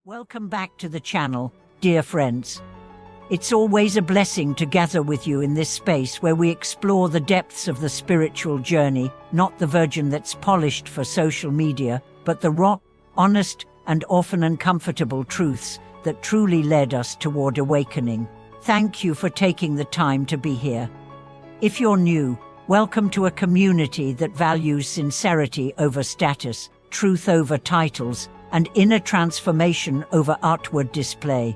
Welcome back to the channel, dear friends. It's always a blessing to gather with you in this space where we explore the depths of the spiritual journey, not the version that's polished for social media, but the raw, honest, and often uncomfortable truths that truly led us toward awakening. Thank you for taking the time to be here. If you're new, welcome to a community that values sincerity over status, truth over titles, and inner transformation over outward display.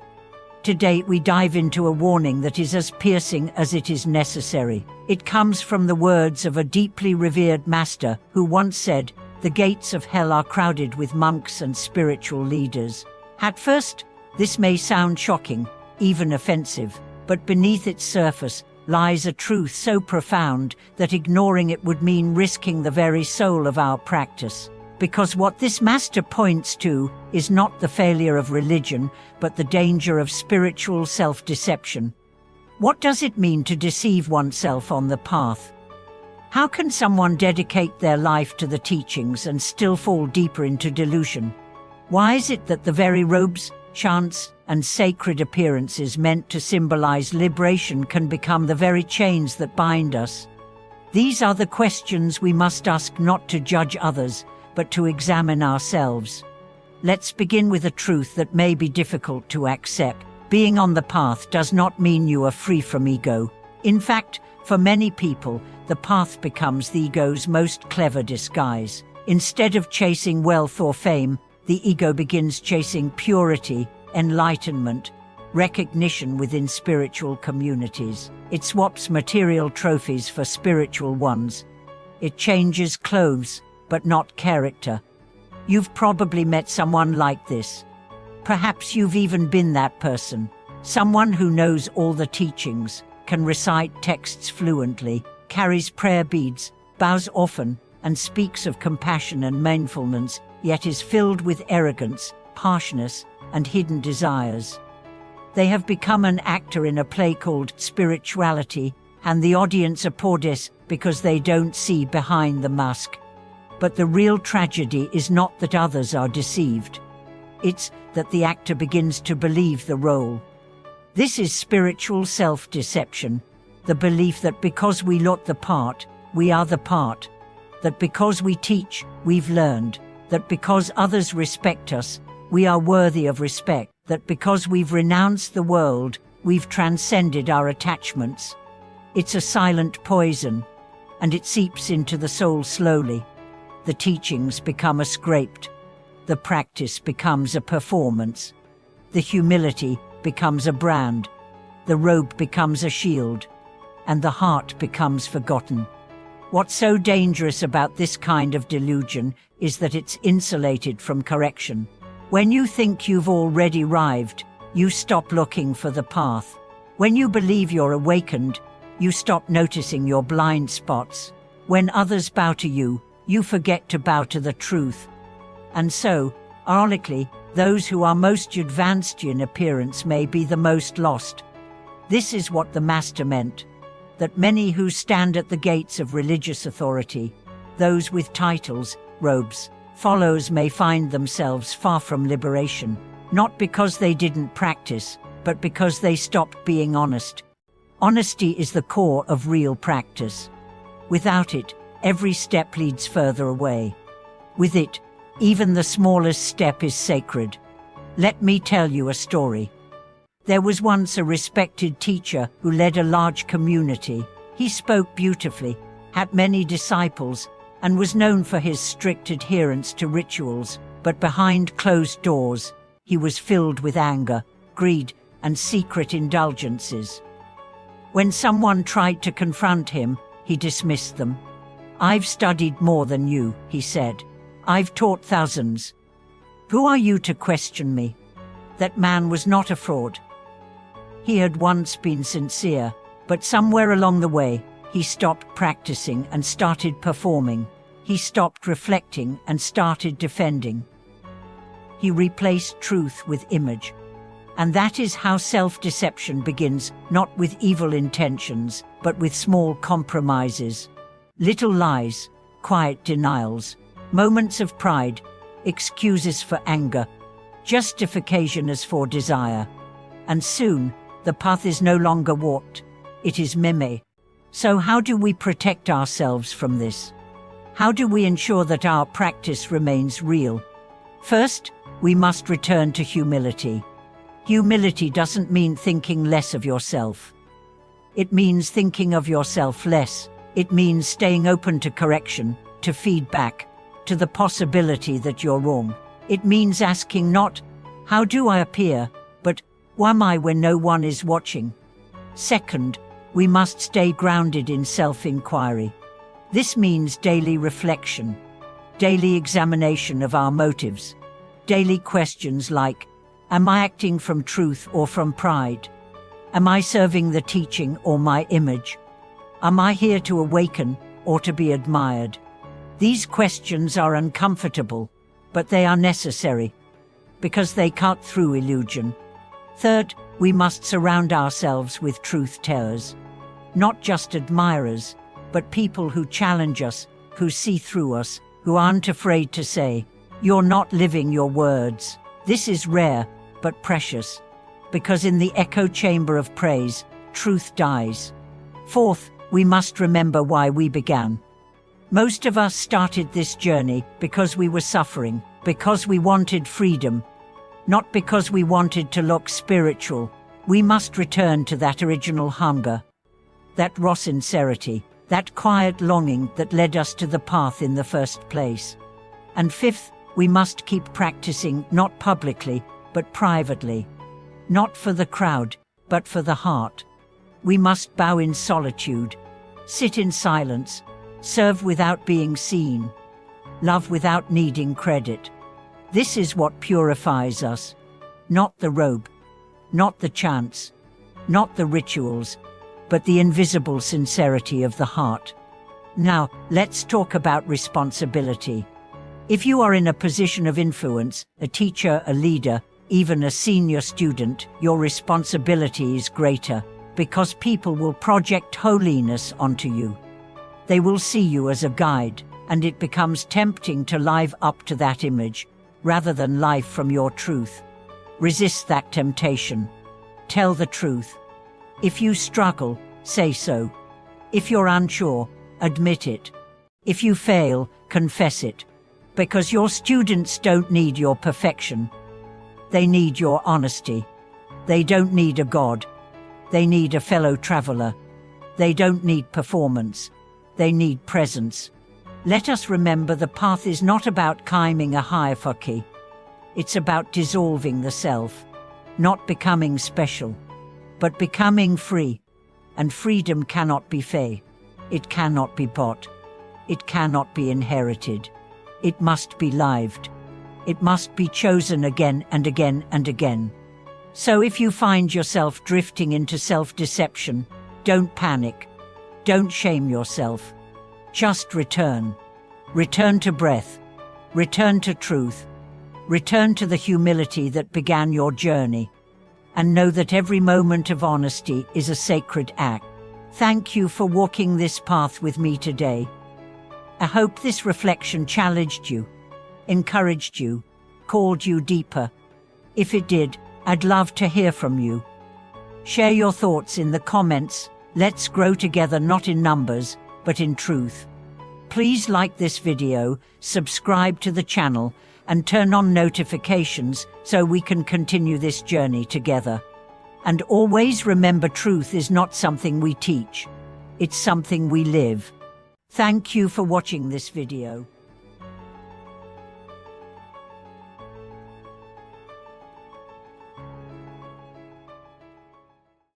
Today we dive into a warning that is as piercing as it is necessary. It comes from the words of a deeply revered master who once said, "The gates of hell are crowded with monks and spiritual leaders." At first, this may sound shocking, even offensive, but beneath its surface lies a truth so profound that ignoring it would mean risking the very soul of our practice. Because what this master points to is not the failure of religion, but the danger of spiritual self-deception. What does it mean to deceive oneself on the path? How can someone dedicate their life to the teachings and still fall deeper into delusion? Why is it that the very robes, chants, and sacred appearances meant to symbolize liberation can become the very chains that bind us? These are the questions we must ask, not to judge others, but to examine ourselves. Let's begin with a truth that may be difficult to accept. Being on the path does not mean you are free from ego. In fact, for many people, the path becomes the ego's most clever disguise. Instead of chasing wealth or fame, the ego begins chasing purity, enlightenment, recognition within spiritual communities. It swaps material trophies for spiritual ones. It changes clothes, but not character. You've probably met someone like this. Perhaps you've even been that person. Someone who knows all the teachings, can recite texts fluently, carries prayer beads, bows often, and speaks of compassion and mindfulness, yet is filled with arrogance, harshness, and hidden desires. They have become an actor in a play called spirituality, and the audience applauds because they don't see behind the mask. But the real tragedy is not that others are deceived. It's that the actor begins to believe the role. This is spiritual self-deception, the belief that because we look the part, we are the part. That because we teach, we've learned. That because others respect us, we are worthy of respect. That because we've renounced the world, we've transcended our attachments. It's a silent poison, and it seeps into the soul slowly. The teachings become a script. The practice becomes a performance. The humility becomes a brand. The robe becomes a shield. And the heart becomes forgotten. What's so dangerous about this kind of delusion is that it's insulated from correction. When you think you've already arrived, you stop looking for the path. When you believe you're awakened, you stop noticing your blind spots. When others bow to you, you forget to bow to the truth. And so, ironically, those who are most advanced in appearance may be the most lost. This is what the Master meant, that many who stand at the gates of religious authority, those with titles, robes, followers may find themselves far from liberation, not because they didn't practice, but because they stopped being honest. Honesty is the core of real practice. Without it, every step leads further away. With it, even the smallest step is sacred. Let me tell you a story. There was once a respected teacher who led a large community. He spoke beautifully, had many disciples, and was known for his strict adherence to rituals. But behind closed doors, he was filled with anger, greed, and secret indulgences. When someone tried to confront him, he dismissed them. "I've studied more than you," he said. "I've taught thousands. Who are you to question me?" That man was not a fraud. He had once been sincere, but somewhere along the way, he stopped practicing and started performing. He stopped reflecting and started defending. He replaced truth with image. And that is how self-deception begins, not with evil intentions, but with small compromises. Little lies, quiet denials, moments of pride, excuses for anger, justification is for desire. And soon, the path is no longer walked, it is meme. So how do we protect ourselves from this? How do we ensure that our practice remains real? First, we must return to humility. Humility doesn't mean thinking less of yourself. It means thinking of yourself less. It means staying open to correction, to feedback, to the possibility that you're wrong. It means asking not, how do I appear, but who am I when no one is watching? Second, we must stay grounded in self-inquiry. This means daily reflection, daily examination of our motives, daily questions like, am I acting from truth or from pride? Am I serving the teaching or my image? Am I here to awaken or to be admired? These questions are uncomfortable, but they are necessary, because they cut through illusion. Third, we must surround ourselves with truth-tellers, not just admirers, but people who challenge us, who see through us, who aren't afraid to say, you're not living your words. This is rare, but precious, because in the echo chamber of praise, truth dies. Fourth, we must remember why we began. Most of us started this journey because we were suffering, because we wanted freedom, not because we wanted to look spiritual. We must return to that original hunger, that raw sincerity, that quiet longing that led us to the path in the first place. And fifth, we must keep practicing not publicly, but privately. Not for the crowd, but for the heart. We must bow in solitude, sit in silence, serve without being seen, love without needing credit. This is what purifies us. Not the robe, not the chants, not the rituals, but the invisible sincerity of the heart. Now, let's talk about responsibility. If you are in a position of influence, a teacher, a leader, even a senior student, your responsibility is greater, because people will project holiness onto you. They will see you as a guide, and it becomes tempting to live up to that image, rather than live from your truth. Resist that temptation. Tell the truth. If you struggle, say so. If you're unsure, admit it. If you fail, confess it. Because your students don't need your perfection. They need your honesty. They don't need a god. They need a fellow traveler. They don't need performance. They need presence. Let us remember the path is not about climbing a hierarchy. It's about dissolving the self, not becoming special, but becoming free. And freedom cannot be fey. It cannot be bought. It cannot be inherited. It must be lived. It must be chosen again and again and again. So if you find yourself drifting into self-deception, don't panic. Don't shame yourself. Just return. Return to breath. Return to truth. Return to the humility that began your journey. And know that every moment of honesty is a sacred act. Thank you for walking this path with me today. I hope this reflection challenged you, encouraged you, called you deeper. If it did, I'd love to hear from you. Share your thoughts in the comments. Let's grow together, not in numbers, but in truth. Please like this video, subscribe to the channel, and turn on notifications so we can continue this journey together. And always remember, truth is not something we teach. It's something we live. Thank you for watching this video.